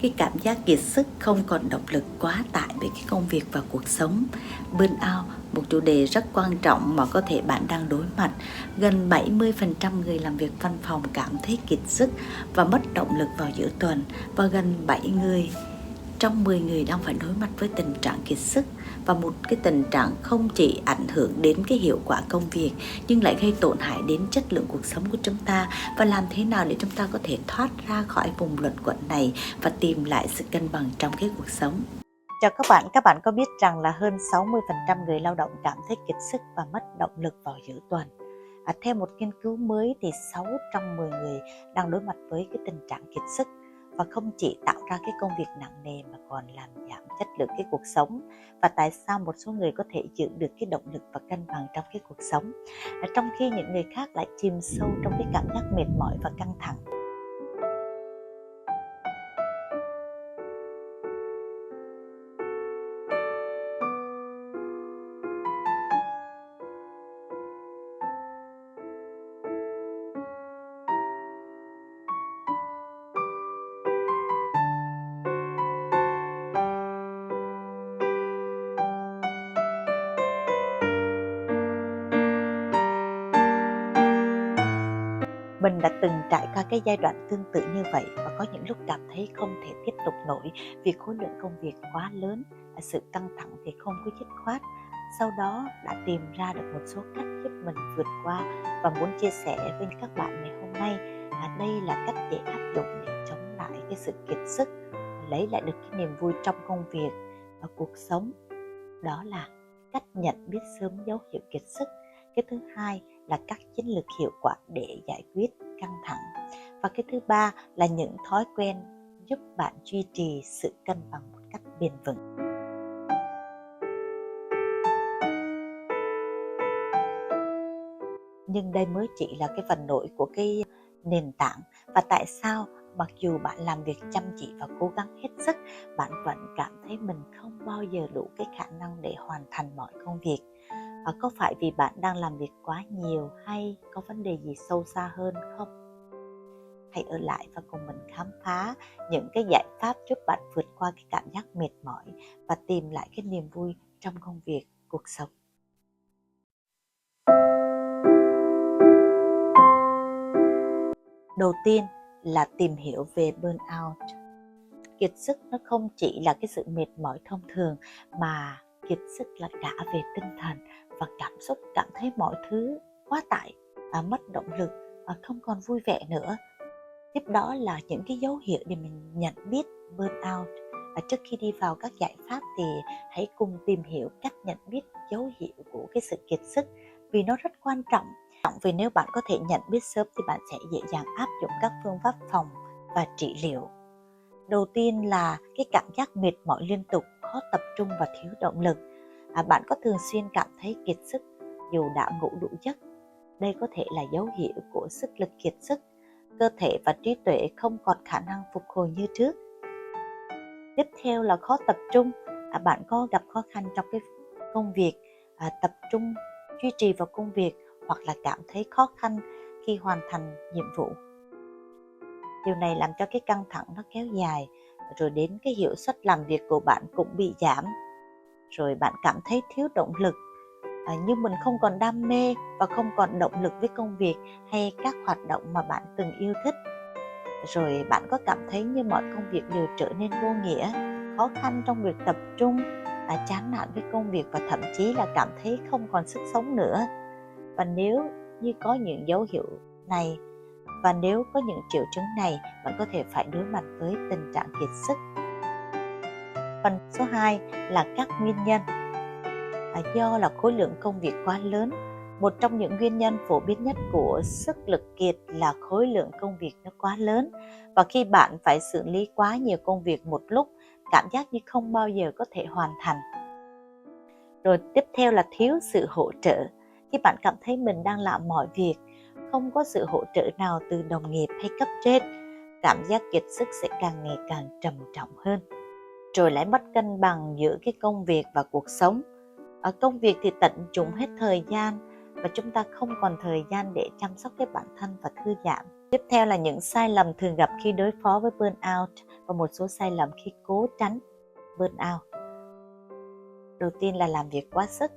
cái cảm giác kiệt sức, không còn động lực, quá tải với cái công việc và cuộc sống. Burnout, một chủ đề rất quan trọng mà có thể bạn đang đối mặt. Gần 70% người làm việc văn phòng cảm thấy kiệt sức và mất động lực vào giữa tuần, và gần 7 người trong 10 người đang phải đối mặt với tình trạng kiệt sức, và một cái tình trạng không chỉ ảnh hưởng đến cái hiệu quả công việc nhưng lại gây tổn hại đến chất lượng cuộc sống của chúng ta. Và làm thế nào để chúng ta có thể thoát ra khỏi vùng luẩn quẩn này và tìm lại sự cân bằng trong cái cuộc sống? Chào các bạn có biết rằng là hơn 60% người lao động cảm thấy kiệt sức và mất động lực vào giữa tuần. Theo một nghiên cứu mới thì 6 trong 10 người đang đối mặt với cái tình trạng kiệt sức, và không chỉ tạo ra cái công việc nặng nề mà còn làm giảm chất lượng cái cuộc sống. Và tại sao một số người có thể giữ được cái động lực và cân bằng trong cái cuộc sống, trong khi những người khác lại chìm sâu trong cái cảm giác mệt mỏi và căng thẳng. Mình đã từng trải qua cái giai đoạn tương tự như vậy, và có những lúc cảm thấy không thể tiếp tục nổi vì khối lượng công việc quá lớn, sự căng thẳng thì không có dứt khoát. Sau đó đã tìm ra được một số cách giúp mình vượt qua, và muốn chia sẻ với các bạn ngày hôm nay. Đây là cách dễ áp dụng để chống lại cái sự kiệt sức, lấy lại được cái niềm vui trong công việc và cuộc sống. Đó là cách nhận biết sớm dấu hiệu kiệt sức. Cái thứ hai là các chiến lược hiệu quả để giải quyết căng thẳng. Và cái thứ ba là những thói quen giúp bạn duy trì sự cân bằng một cách bền vững. Nhưng đây mới chỉ là cái phần nổi của cái nền tảng. Và tại sao mặc dù bạn làm việc chăm chỉ và cố gắng hết sức, bạn vẫn cảm thấy mình không bao giờ đủ cái khả năng để hoàn thành mọi công việc? Có phải vì bạn đang làm việc quá nhiều, hay có vấn đề gì sâu xa hơn không? Hãy ở lại và cùng mình khám phá những cái giải pháp giúp bạn vượt qua cái cảm giác mệt mỏi và tìm lại cái niềm vui trong công việc, cuộc sống. Đầu tiên là tìm hiểu về burnout. Kiệt sức nó không chỉ là cái sự mệt mỏi thông thường, mà kiệt sức là cả về tinh thần và cảm xúc, cảm thấy mọi thứ quá tải, mất động lực, không còn vui vẻ nữa. Tiếp đó là những cái dấu hiệu để mình nhận biết burnout. Trước khi đi vào các giải pháp thì hãy cùng tìm hiểu cách nhận biết dấu hiệu của cái sự kiệt sức, vì nó rất quan trọng. Vì nếu bạn có thể nhận biết sớm thì bạn sẽ dễ dàng áp dụng các phương pháp phòng và trị liệu. Đầu tiên là cái cảm giác mệt mỏi liên tục, khó tập trung và thiếu động lực. Bạn có thường xuyên cảm thấy kiệt sức dù đã ngủ đủ giấc? Đây có thể là dấu hiệu của sức lực kiệt sức. Cơ thể và trí tuệ không còn khả năng phục hồi như trước. Tiếp theo là khó tập trung. Bạn có gặp khó khăn trong cái công việc, tập trung, duy trì vào công việc, hoặc là cảm thấy khó khăn khi hoàn thành nhiệm vụ? Điều này làm cho cái căng thẳng nó kéo dài, rồi đến cái hiệu suất làm việc của bạn cũng bị giảm. Rồi bạn cảm thấy thiếu động lực, như mình không còn đam mê và không còn động lực với công việc hay các hoạt động mà bạn từng yêu thích. Rồi bạn có cảm thấy như mọi công việc đều trở nên vô nghĩa, khó khăn trong việc tập trung, chán nản với công việc và thậm chí là cảm thấy không còn sức sống nữa. Và nếu như có những dấu hiệu này, và nếu có những triệu chứng này, bạn có thể phải đối mặt với tình trạng kiệt sức. Phần số 2 là các nguyên nhân. Do là khối lượng công việc quá lớn. Một trong những nguyên nhân phổ biến nhất của sức lực kiệt là khối lượng công việc nó quá lớn. Và khi bạn phải xử lý quá nhiều công việc một lúc, cảm giác như không bao giờ có thể hoàn thành. Rồi tiếp theo là thiếu sự hỗ trợ. Khi bạn cảm thấy mình đang làm mọi việc, không có sự hỗ trợ nào từ đồng nghiệp hay cấp trên, cảm giác kiệt sức sẽ càng ngày càng trầm trọng hơn. Rồi lại mất cân bằng giữa cái công việc và cuộc sống. Ở công việc thì tận dụng hết thời gian, và chúng ta không còn thời gian để chăm sóc cái bản thân và thư giãn. Tiếp theo là những sai lầm thường gặp khi đối phó với burnout. Và Có một số sai lầm khi cố tránh burnout. Đầu tiên là làm việc quá sức.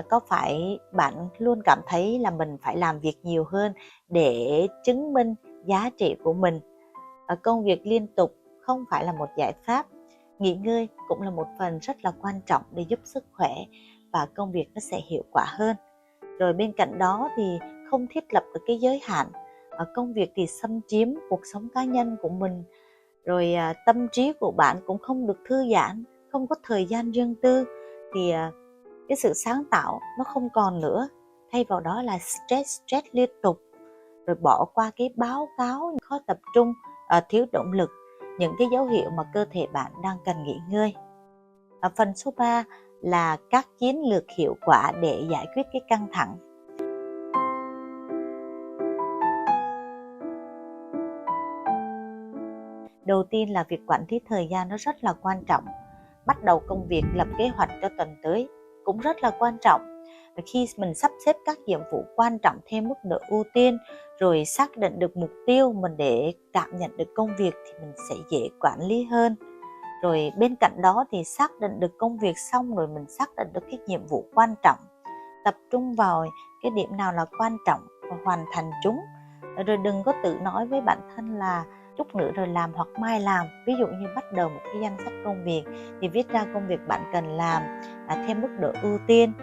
Có phải bạn luôn cảm thấy là mình phải làm việc nhiều hơn để chứng minh giá trị của mình? Công việc liên tục không phải là một giải pháp. Nghỉ ngơi cũng là một phần rất là quan trọng để giúp sức khỏe và công việc nó sẽ hiệu quả hơn. Rồi bên cạnh đó thì không thiết lập được cái giới hạn. Công việc thì xâm chiếm cuộc sống cá nhân của mình. Rồi tâm trí của bạn cũng không được thư giãn, không có thời gian riêng tư, thì cái sự sáng tạo nó không còn nữa. Thay vào đó là stress liên tục, rồi bỏ qua cái báo cáo, khó tập trung, thiếu động lực, những cái dấu hiệu mà cơ thể bạn đang cần nghỉ ngơi. Phần số 3 là các chiến lược hiệu quả để giải quyết cái căng thẳng. Đầu tiên là việc quản lý thời gian nó rất là quan trọng. Bắt đầu công việc, lập kế hoạch cho tuần tới cũng rất là quan trọng. Khi mình sắp xếp các nhiệm vụ quan trọng theo mức độ ưu tiên, rồi xác định được mục tiêu mình để cảm nhận được công việc thì mình sẽ dễ quản lý hơn. Rồi bên cạnh đó thì xác định được công việc xong rồi mình xác định được cái nhiệm vụ quan trọng, tập trung vào cái điểm nào là quan trọng và hoàn thành chúng. Rồi đừng có tự nói với bản thân là chút nữa rồi làm hoặc mai làm. Ví dụ như bắt đầu một cái danh sách công việc thì viết ra công việc bạn cần làm theo mức độ ưu tiên.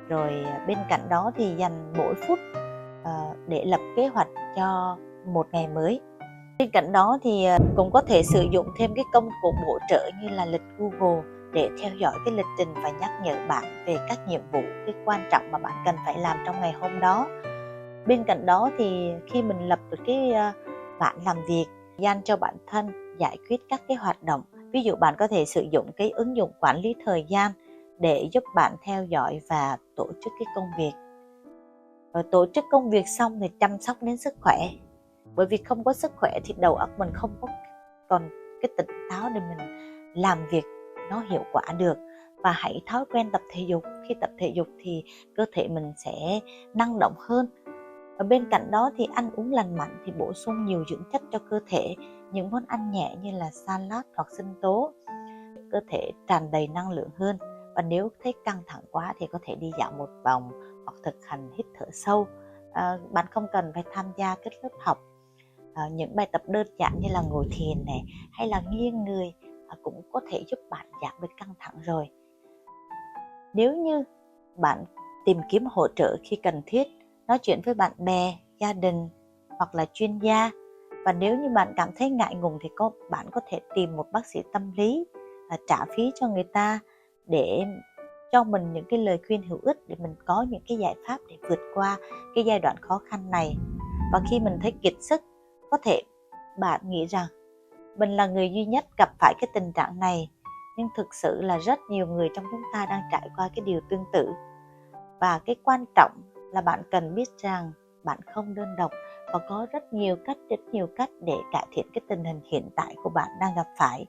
Rồi bên cạnh đó thì dành mỗi phút để lập kế hoạch cho một ngày mới. Bên cạnh đó thì cũng có thể sử dụng thêm cái công cụ bổ trợ như là lịch Google để theo dõi cái lịch trình và nhắc nhở bạn về các nhiệm vụ, cái quan trọng mà bạn cần phải làm trong ngày hôm đó. Bên cạnh đó thì khi mình lập được cái bản làm việc, gian cho bản thân giải quyết các cái hoạt động. Ví dụ bạn có thể sử dụng cái ứng dụng quản lý thời gian để giúp bạn theo dõi và tổ chức cái công việc. Rồi tổ chức công việc xong thì chăm sóc đến sức khỏe. Bởi vì không có sức khỏe thì đầu óc mình không có còn cái tỉnh táo để mình làm việc nó hiệu quả được. Và hãy thói quen tập thể dục. Khi tập thể dục thì cơ thể mình sẽ năng động hơn. Và bên cạnh đó thì ăn uống lành mạnh thì bổ sung nhiều dưỡng chất cho cơ thể. Những món ăn nhẹ như là salad hoặc sinh tố, cơ thể tràn đầy năng lượng hơn. Và nếu thấy căng thẳng quá thì có thể đi dạo một vòng hoặc thực hành hít thở sâu. Bạn không cần phải tham gia các lớp học. Những bài tập đơn giản như là ngồi thiền này hay là nghiêng người cũng có thể giúp bạn giảm được căng thẳng rồi. Nếu như bạn tìm kiếm hỗ trợ khi cần thiết, nói chuyện với bạn bè, gia đình hoặc là chuyên gia. Và nếu như bạn cảm thấy ngại ngùng thì bạn có thể tìm một bác sĩ tâm lý, trả phí cho người ta để cho mình những cái lời khuyên hữu ích để mình có những cái giải pháp để vượt qua cái giai đoạn khó khăn này. Và khi mình thấy kiệt sức, có thể bạn nghĩ rằng mình là người duy nhất gặp phải cái tình trạng này, nhưng thực sự là rất nhiều người trong chúng ta đang trải qua cái điều tương tự. Và cái quan trọng là bạn cần biết rằng bạn không đơn độc và có rất nhiều cách để cải thiện cái tình hình hiện tại của bạn đang gặp phải.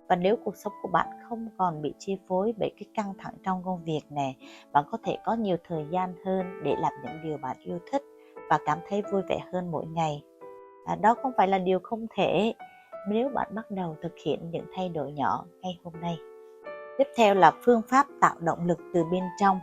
Và nếu cuộc sống của bạn không còn bị chi phối bởi cái căng thẳng trong công việc này, bạn có thể có nhiều thời gian hơn để làm những điều bạn yêu thích và cảm thấy vui vẻ hơn mỗi ngày. Đó không phải là điều không thể nếu bạn bắt đầu thực hiện những thay đổi nhỏ ngay hôm nay. Tiếp theo là phương pháp tạo động lực từ bên trong.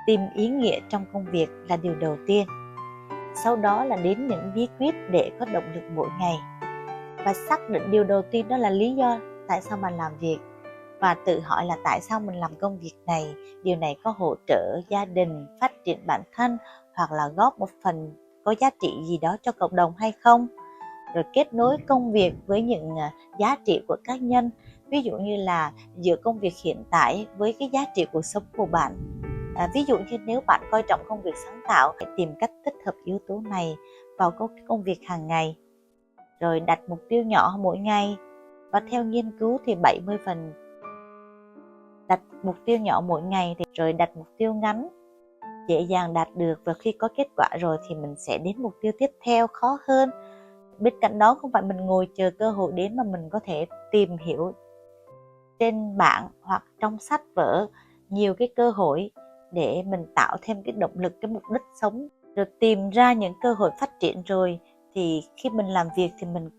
Tìm ý nghĩa trong công việc là điều đầu tiên. Sau đó là đến những bí quyết để có động lực mỗi ngày. Và xác định điều đầu tiên đó là lý do tại sao mình làm việc. Và tự hỏi là tại sao mình làm công việc này, điều này có hỗ trợ gia đình, phát triển bản thân hoặc là góp một phần có giá trị gì đó cho cộng đồng hay không. Rồi kết nối công việc với những giá trị của cá nhân. Ví dụ như là giữa công việc hiện tại với cái giá trị cuộc sống của bạn. Ví dụ như nếu bạn coi trọng công việc sáng tạo, hãy tìm cách tích hợp yếu tố này vào công việc hàng ngày. Rồi đặt mục tiêu nhỏ mỗi ngày. Và theo nghiên cứu thì Đặt mục tiêu nhỏ mỗi ngày thì rồi đặt mục tiêu ngắn dễ dàng đạt được, và khi có kết quả rồi thì mình sẽ đến mục tiêu tiếp theo khó hơn. Bên cạnh đó không phải mình ngồi chờ cơ hội đến, mà mình có thể tìm hiểu trên bảng hoặc trong sách vở nhiều cái cơ hội để mình tạo thêm cái động lực, cái mục đích sống. Rồi tìm ra những cơ hội phát triển rồi thì khi mình làm việc thì mình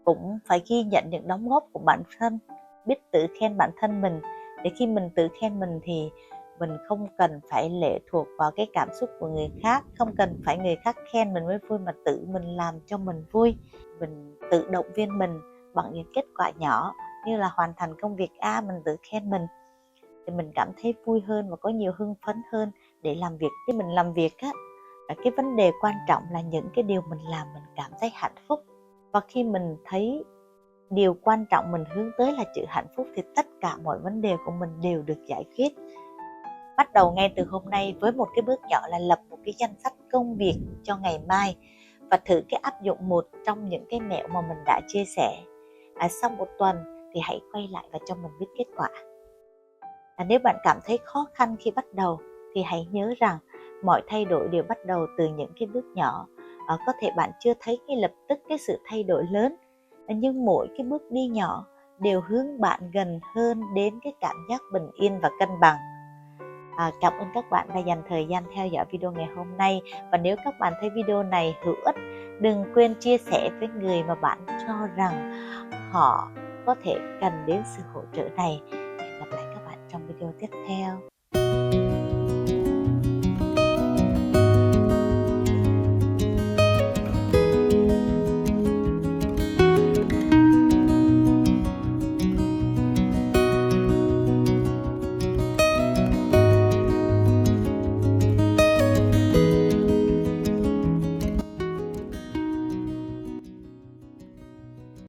cũng phải ghi nhận những đóng góp của bản thân, biết tự khen bản thân mình. Để khi mình tự khen mình thì mình không cần phải lệ thuộc vào cái cảm xúc của người khác, không cần phải người khác khen mình mới vui, mà tự mình làm cho mình vui. Mình tự động viên mình bằng những kết quả nhỏ, như là hoàn thành công việc A, mình tự khen mình thì mình cảm thấy vui hơn và có nhiều hưng phấn hơn để làm việc. Khi mình làm việc á, cái vấn đề quan trọng là những cái điều mình làm mình cảm thấy hạnh phúc. Và khi mình thấy điều quan trọng mình hướng tới là chữ hạnh phúc thì tất cả mọi vấn đề của mình đều được giải quyết. Bắt đầu ngay từ hôm nay với một cái bước nhỏ là lập một cái danh sách công việc cho ngày mai, và thử cái áp dụng một trong những cái mẹo mà mình đã chia sẻ. Sau một tuần thì hãy quay lại và cho mình biết kết quả. Nếu bạn cảm thấy khó khăn khi bắt đầu thì hãy nhớ rằng mọi thay đổi đều bắt đầu từ những cái bước nhỏ. Có thể bạn chưa thấy ngay lập tức cái sự thay đổi lớn, nhưng mỗi cái bước đi nhỏ đều hướng bạn gần hơn đến cái cảm giác bình yên và cân bằng. Cảm ơn các bạn đã dành thời gian theo dõi video ngày hôm nay. Và nếu các bạn thấy video này hữu ích, đừng quên chia sẻ với người mà bạn cho rằng họ có thể cần đến sự hỗ trợ này. Hẹn gặp lại các bạn trong video tiếp theo.